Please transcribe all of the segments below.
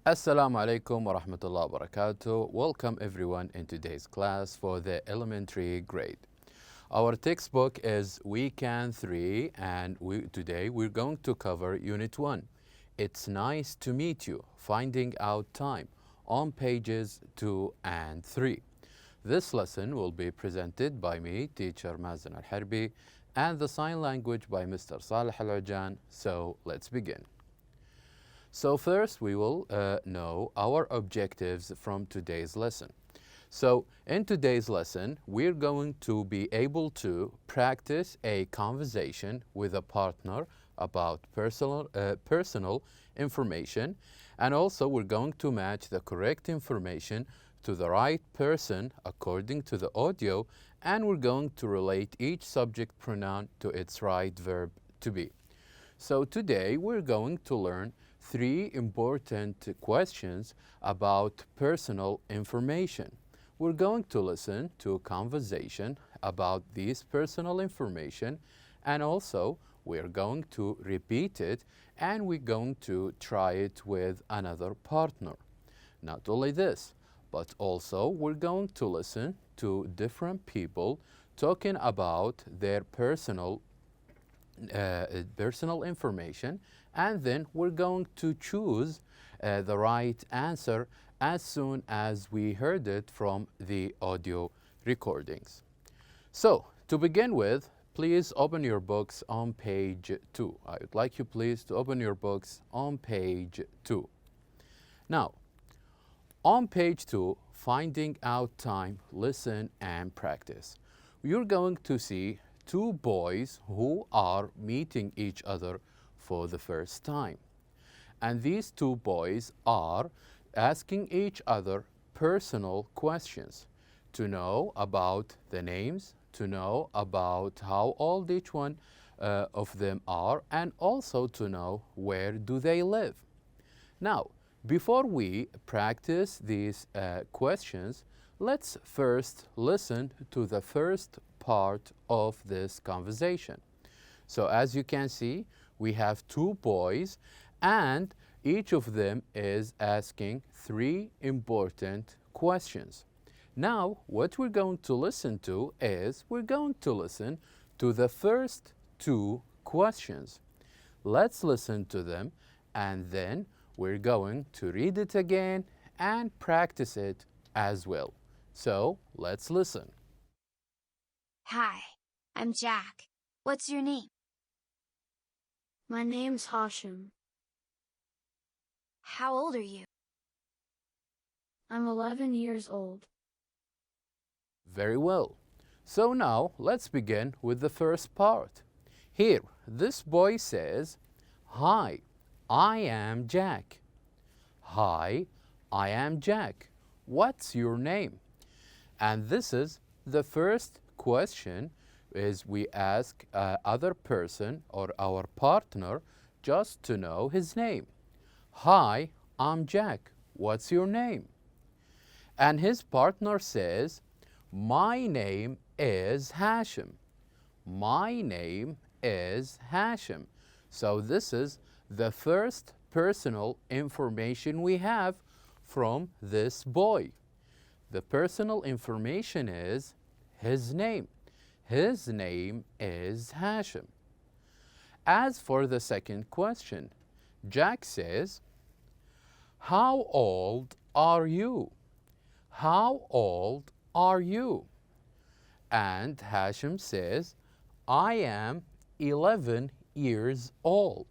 Assalamu alaikum wa rahmatullahi wa barakatuh. Welcome everyone in today's class for the elementary grade. Our textbook is Weekend 3 and today we're going to cover Unit 1. It's nice to meet you, finding out time on pages 2 and 3. This lesson will be presented by me, teacher Mazen Al-Harbi, and the sign language by Mr. Saleh Al-Ujan. So let's begin. So first we will know our objectives from today's lesson. So in today's lesson, we're going to be able to practice a conversation with a partner about personal information, and also we're going to match the correct information to the right person according to the audio, and we're going to relate each subject pronoun to its right verb to be. So today we're going to learn 3 important questions about personal information. We're going to listen to a conversation about this personal information, and also we're going to repeat it, and we're going to try it with another partner. Not only this, but also we're going to listen to different people talking about their personal information, and then we're going to choose the right answer as soon as we heard it from the audio recordings. So to begin with, please open your books on page 2. I would like you please to open your books on page 2. Now, on page 2, finding out time, listen and practice. You're going to see 2 boys who are meeting each other for the first time. And these 2 boys are asking each other personal questions to know about the names, to know about how old each one of them are, and also to know where do they live. Now, before we practice these questions, let's first listen to the first part of this conversation. So as you can see, we have 2 boys, and each of them is asking 3 important questions. Now, what we're going to listen to is we're going to listen to the first 2 questions. Let's listen to them, and then we're going to read it again and practice it as well. So let's listen. Hi, I'm Jack. What's your name? My name's Hashim. How old are you? I'm 11 years old. Very well. So now let's begin with the first part. Here, this boy says, "Hi, I am Jack." Hi, I am Jack. What's your name? And this is the first question, is we ask other person or our partner just to know his name. Hi, I'm Jack. What's your name? And his partner says, my name is Hashim. My name is Hashim. So this is the first personal information we have from this boy. The personal information is his name. His name is Hashim. As for the second question, Jack says, how old are you? How old are you? And Hashim says, I am 11 years old.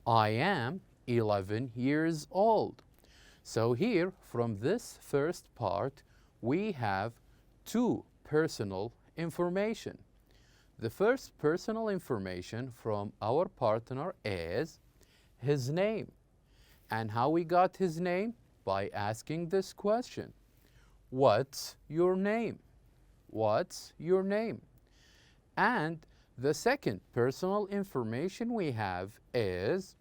I am 11 years old. So here, from this first part, we have 2 personal information. The first personal information from our partner is his name. And how we got his name? By asking this question. What's your name? What's your name? And the second personal information we have is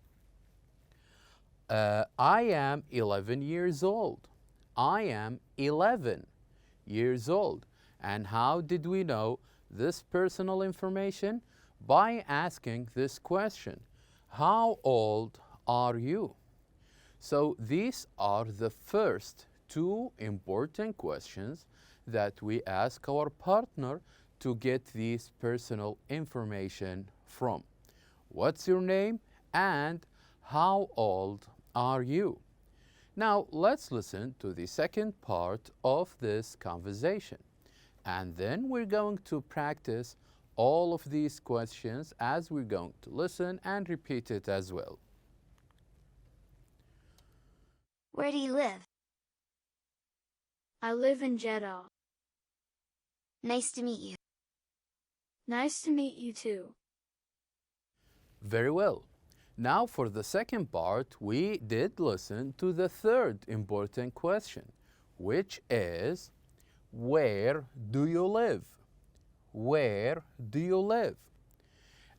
I am 11 years old. I am 11 years old. And how did we know this personal information? By asking this question. How old are you? So these are the first two important questions that we ask our partner to get this personal information from. What's your name and how old are you? Now let's listen to the second part of this conversation, and then we're going to practice all of these questions as we're going to listen and repeat it as well. Where do you live? I live in Jeddah. Nice to meet you. Nice to meet you too. Very well. Now for the second part, we did listen to the third important question, which is, where do you live? Where do you live?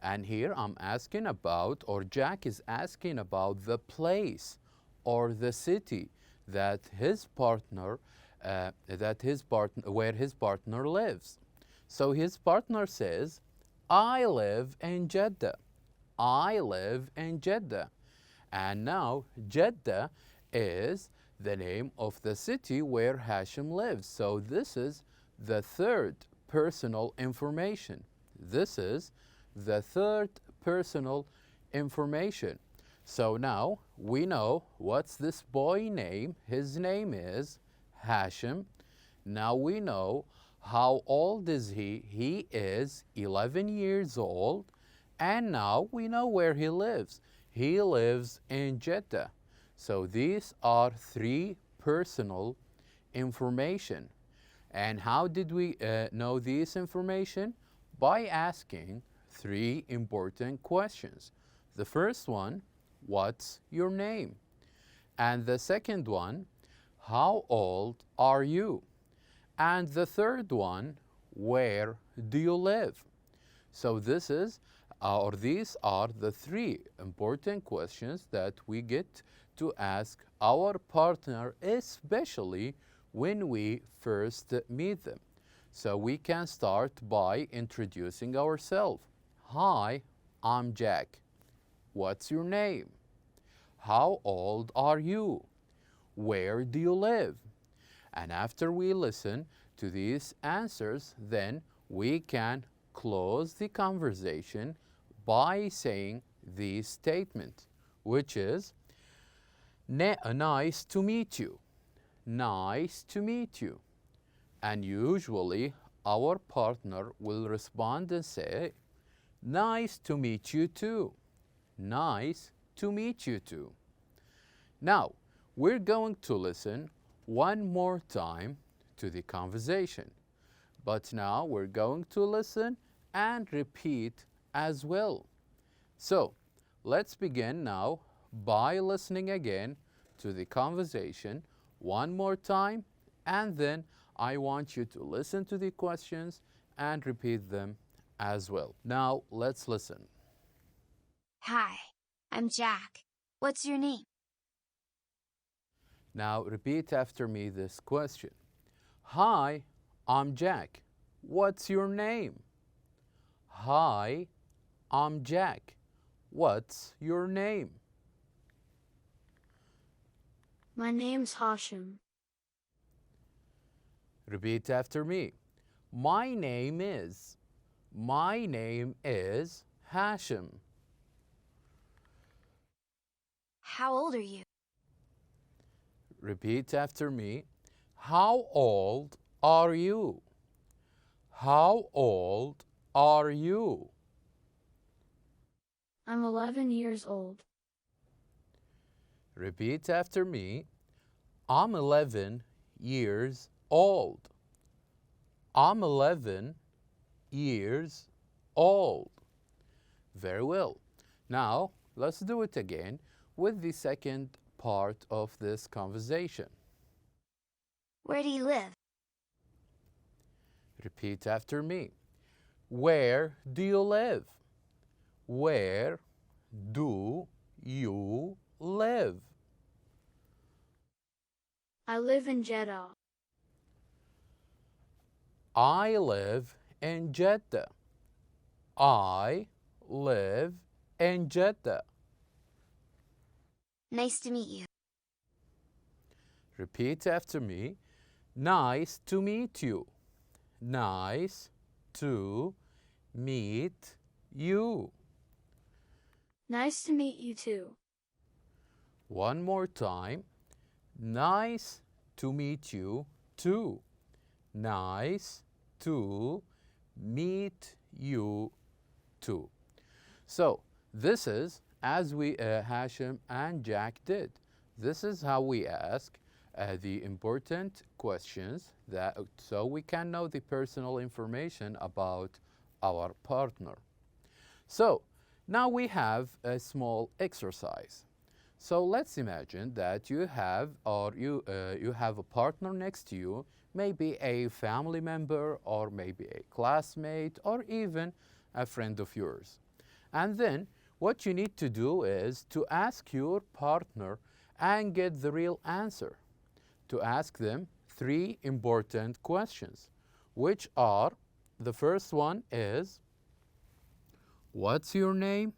And here I'm asking about, or Jack is asking about the place or the city that his partner, where his partner lives. So his partner says, I live in Jeddah. I live in Jeddah. And now Jeddah is the name of the city where Hashim lives. So this is the third personal information. This is the third personal information. So now we know what's this boy name. His name is Hashim. Now we know how old is he. He is 11 years old. And now we know where he lives. He lives in Jeddah. So these are three personal information. And how did we know this information? By asking three important questions. The first one, what's your name? And the second one, how old are you? And the third one, where do you live? So this is, or these are the three important questions that we get to ask our partner, especially when we first meet them. So we can start by introducing ourselves. Hi, I'm Jack. What's your name? How old are you? Where do you live? And after we listen to these answers, then we can close the conversation by saying this statement, which is, nice to meet you. Nice to meet you. And usually our partner will respond and say, nice to meet you too. Nice to meet you too. Now, we're going to listen one more time to the conversation. But now we're going to listen and repeat as well. So, let's begin now by listening again to the conversation one more time, and then I want you to listen to the questions and repeat them as well. Now, let's listen. Hi, I'm Jack. What's your name? Now, repeat after me this question. Hi, I'm Jack. What's your name? Hi, I'm Jack. What's your name? My name's Hashim. Repeat after me. My name is Hashim. How old are you? Repeat after me. How old are you? How old are you? I'm 11 years old. Repeat after me. I'm 11 years old. I'm 11 years old. Very well. Now, let's do it again with the second part of this conversation. Where do you live? Repeat after me. Where do you live? Where do you live? I live in Jeddah. I live in Jeddah. I live in Jeddah. Nice to meet you. Repeat after me. Nice to meet you. Nice to meet you. Nice to meet you too. One more time. Nice to meet you too. Nice to meet you too. So this is as we Hashim and Jack did. This is how we ask the important questions so we can know the personal information about our partner. So now we have a small exercise. So let's imagine that you have a partner next to you, maybe a family member or maybe a classmate or even a friend of yours. And then what you need to do is to ask your partner and get the real answer. To ask them 3 important questions, which are, the first one is, what's your name?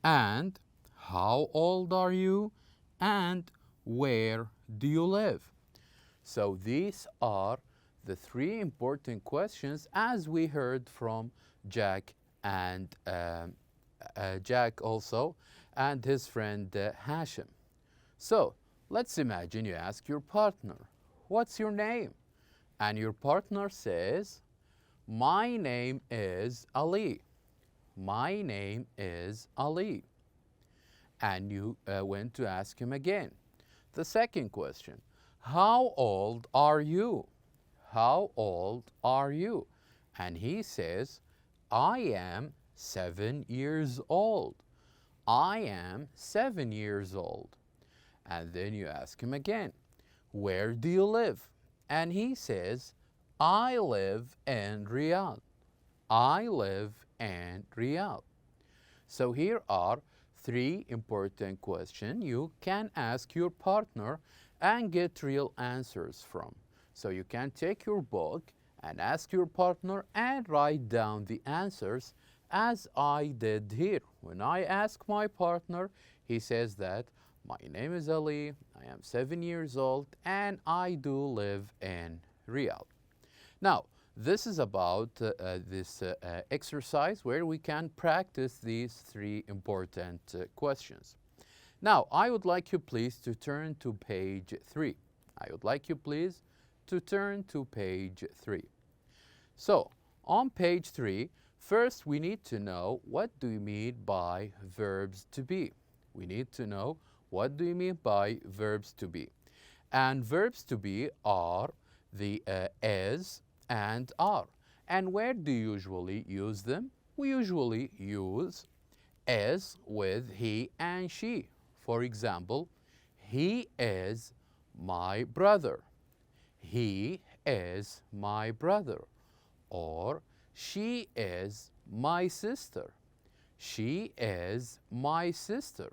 And how old are you? And where do you live? So these are the 3 important questions as we heard from Jack and Jack also and his friend Hashim. So let's imagine you ask your partner, what's your name? And your partner says, my name is Ali. My name is Ali. And you went to ask him again. The second question, how old are you? How old are you? And he says, I am 7 years old. I am 7 years old. And then you ask him again, where do you live? And he says, I live in Riyadh. I live in Riyadh. So here are 3 important questions you can ask your partner and get real answers from. So you can take your book and ask your partner and write down the answers as I did here. When I ask my partner, he says that my name is Ali, I am 7 years old, and I do live in Riyadh. Now, this is about this exercise where we can practice these 3 important questions. Now, I would like you please to turn to page 3. I would like you please to turn to page 3. So, on page 3, first we need to know what do you mean by verbs to be. We need to know what do you mean by verbs to be. And verbs to be are the is and are. And where do you usually use them? We usually use is with he and she. For example, he is my brother. He is my brother. Or she is my sister. She is my sister.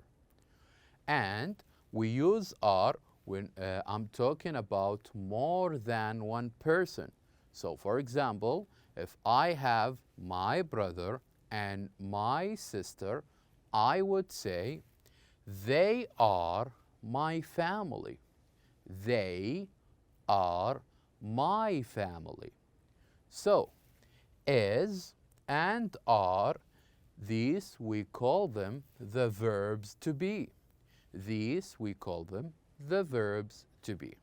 And we use are when I'm talking about more than one person. So for example, if I have my brother and my sister, I would say, they are my family. They are my family. So, is and are, these we call them the verbs to be. These we call them the verbs to be.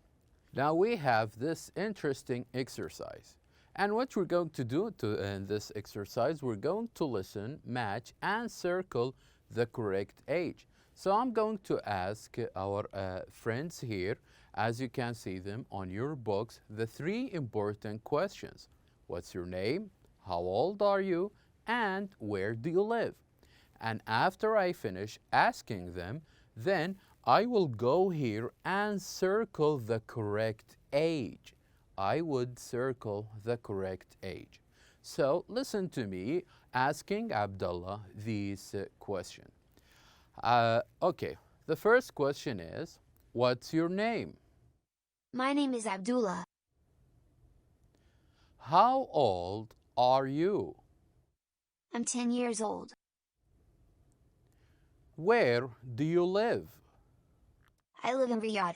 Now we have this interesting exercise. And what we're going to do in this exercise, we're going to listen, match, and circle the correct age. So I'm going to ask our friends here, as you can see them on your books, the 3 important questions. What's your name? How old are you? And where do you live? And after I finish asking them, then I will go here and circle the correct age. I would circle the correct age. So listen to me asking Abdullah these questions. Okay, the first question is, what's your name? My name is Abdullah. How old are you? I'm 10 years old. Where do you live? I live in Riyadh.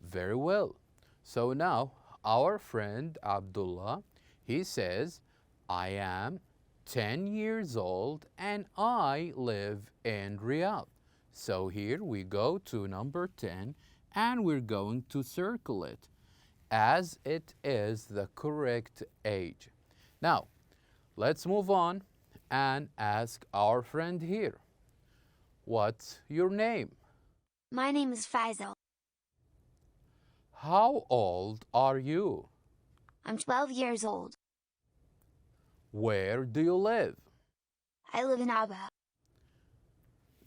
Very well. So now our friend Abdullah, he says, I am 10 years old and I live in Riyadh. So here we go to number 10 and we're going to circle it as it is the correct age. Now, let's move on and ask our friend here. What's your name? My name is Faisal. How old are you? I'm 12 years old. Where do you live? I live in Abha.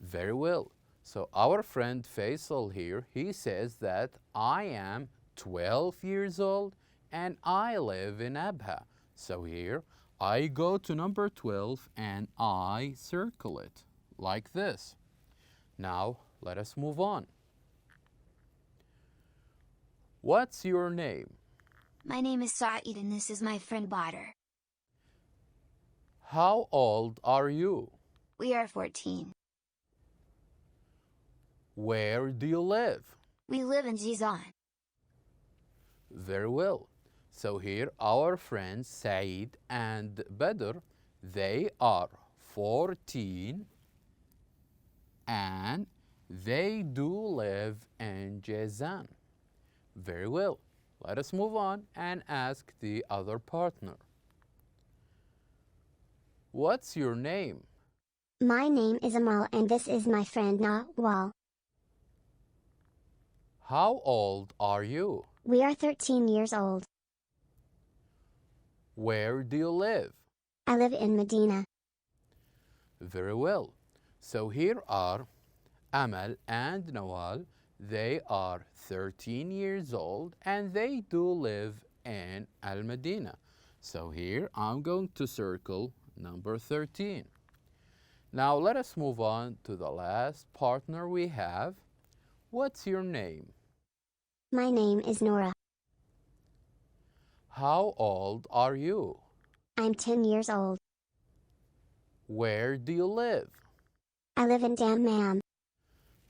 Very well. So our friend Faisal here, he says that I am 12 years old and I live in Abha. So here I go to number 12 and I circle it like this. Now let us move on. What's your name? My name is Saeed and this is my friend Badr. How old are you? We are 14. Where do you live? We live in Zizan. Very well. So here our friends Saeed and Badr, they are 14 and they do live in Jazan. Very well. Let us move on and ask the other partner. What's your name? My name is Amal and this is my friend Nawal. How old are you? We are 13 years old. Where do you live? I live in Medina. Very well. So here are Amal and Nawal. They are 13 years old and they do live in Al-Medina. So here I'm going to circle number 13. Now let us move on to the last partner we have. What's your name? My name is Nora. How old are you? I'm 10 years old. Where do you live? I live in Dammam.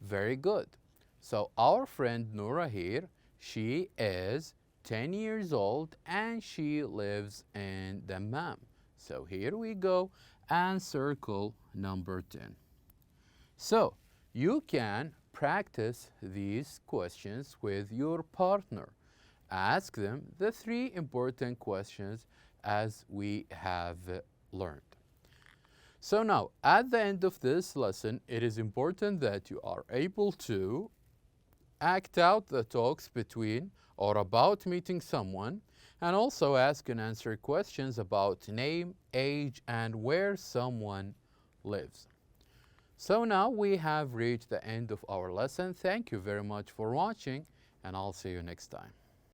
Very good. So our friend Nora here, she is 10 years old and she lives in Dammam. So here we go and circle number 10. So you can practice these questions with your partner. Ask them the 3 important questions as we have learned. So now, at the end of this lesson, it is important that you are able to act out the talks between or about meeting someone, and also ask and answer questions about name, age, and where someone lives. So now we have reached the end of our lesson. Thank you very much for watching, and I'll see you next time.